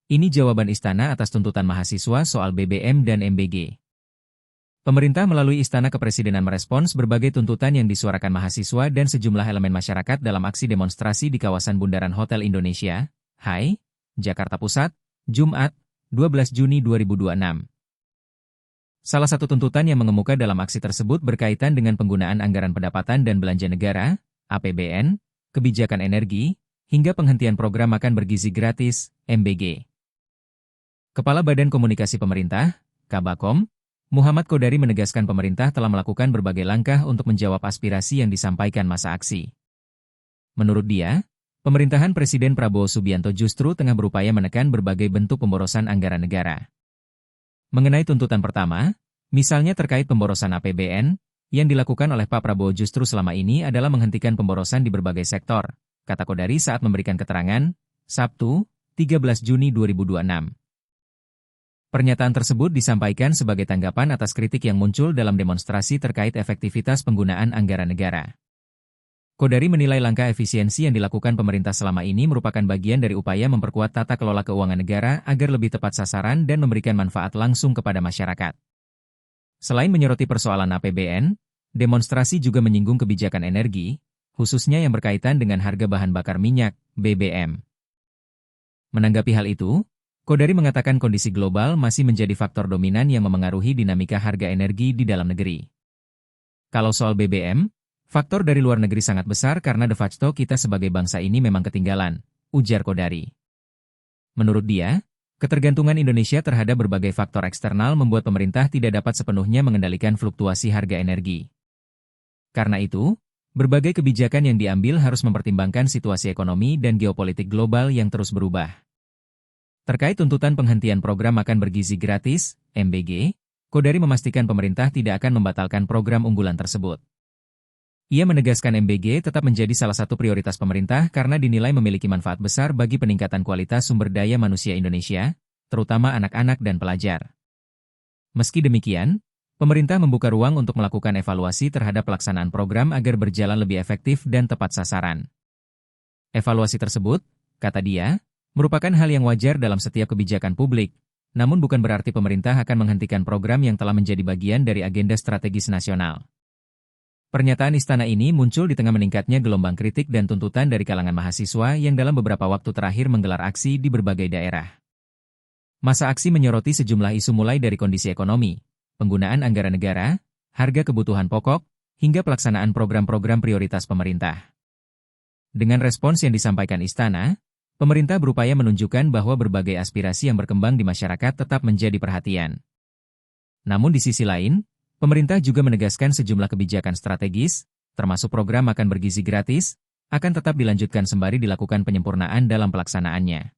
Ini jawaban Istana atas tuntutan mahasiswa soal BBM dan MBG. Pemerintah melalui Istana Kepresidenan merespons berbagai tuntutan yang disuarakan mahasiswa dan sejumlah elemen masyarakat dalam aksi demonstrasi di kawasan Bundaran Hotel Indonesia, HAI, Jakarta Pusat, Jumat, 12 Juni 2026. Salah satu tuntutan yang mengemuka dalam aksi tersebut berkaitan dengan penggunaan anggaran pendapatan dan belanja negara, APBN, kebijakan energi, hingga penghentian program makan bergizi gratis, MBG. Kepala Badan Komunikasi Pemerintah, Kabakom, Muhammad Kodari menegaskan pemerintah telah melakukan berbagai langkah untuk menjawab aspirasi yang disampaikan massa aksi. Menurut dia, pemerintahan Presiden Prabowo Subianto justru tengah berupaya menekan berbagai bentuk pemborosan anggaran negara. Mengenai tuntutan pertama, misalnya terkait pemborosan APBN, yang dilakukan oleh Pak Prabowo justru selama ini adalah menghentikan pemborosan di berbagai sektor, kata Kodari saat memberikan keterangan, Sabtu, 13 Juni 2026. Pernyataan tersebut disampaikan sebagai tanggapan atas kritik yang muncul dalam demonstrasi terkait efektivitas penggunaan anggaran negara. Kodari menilai langkah efisiensi yang dilakukan pemerintah selama ini merupakan bagian dari upaya memperkuat tata kelola keuangan negara agar lebih tepat sasaran dan memberikan manfaat langsung kepada masyarakat. Selain menyoroti persoalan APBN, demonstrasi juga menyinggung kebijakan energi, khususnya yang berkaitan dengan harga bahan bakar minyak, BBM. Menanggapi hal itu, Kodari mengatakan kondisi global masih menjadi faktor dominan yang memengaruhi dinamika harga energi di dalam negeri. Kalau soal BBM, faktor dari luar negeri sangat besar karena de facto kita sebagai bangsa ini memang ketinggalan, ujar Kodari. Menurut dia, ketergantungan Indonesia terhadap berbagai faktor eksternal membuat pemerintah tidak dapat sepenuhnya mengendalikan fluktuasi harga energi. Karena itu, berbagai kebijakan yang diambil harus mempertimbangkan situasi ekonomi dan geopolitik global yang terus berubah. Terkait tuntutan penghentian program makan bergizi gratis, MBG, Kodari memastikan pemerintah tidak akan membatalkan program unggulan tersebut. Ia menegaskan MBG tetap menjadi salah satu prioritas pemerintah karena dinilai memiliki manfaat besar bagi peningkatan kualitas sumber daya manusia Indonesia, terutama anak-anak dan pelajar. Meski demikian, pemerintah membuka ruang untuk melakukan evaluasi terhadap pelaksanaan program agar berjalan lebih efektif dan tepat sasaran. Evaluasi tersebut, kata dia, merupakan hal yang wajar dalam setiap kebijakan publik, namun bukan berarti pemerintah akan menghentikan program yang telah menjadi bagian dari agenda strategis nasional. Pernyataan istana ini muncul di tengah meningkatnya gelombang kritik dan tuntutan dari kalangan mahasiswa yang dalam beberapa waktu terakhir menggelar aksi di berbagai daerah. Massa aksi menyoroti sejumlah isu mulai dari kondisi ekonomi, penggunaan anggaran negara, harga kebutuhan pokok, hingga pelaksanaan program-program prioritas pemerintah. Dengan respons yang disampaikan istana, pemerintah berupaya menunjukkan bahwa berbagai aspirasi yang berkembang di masyarakat tetap menjadi perhatian. Namun di sisi lain, pemerintah juga menegaskan sejumlah kebijakan strategis, termasuk program makan bergizi gratis, akan tetap dilanjutkan sembari dilakukan penyempurnaan dalam pelaksanaannya.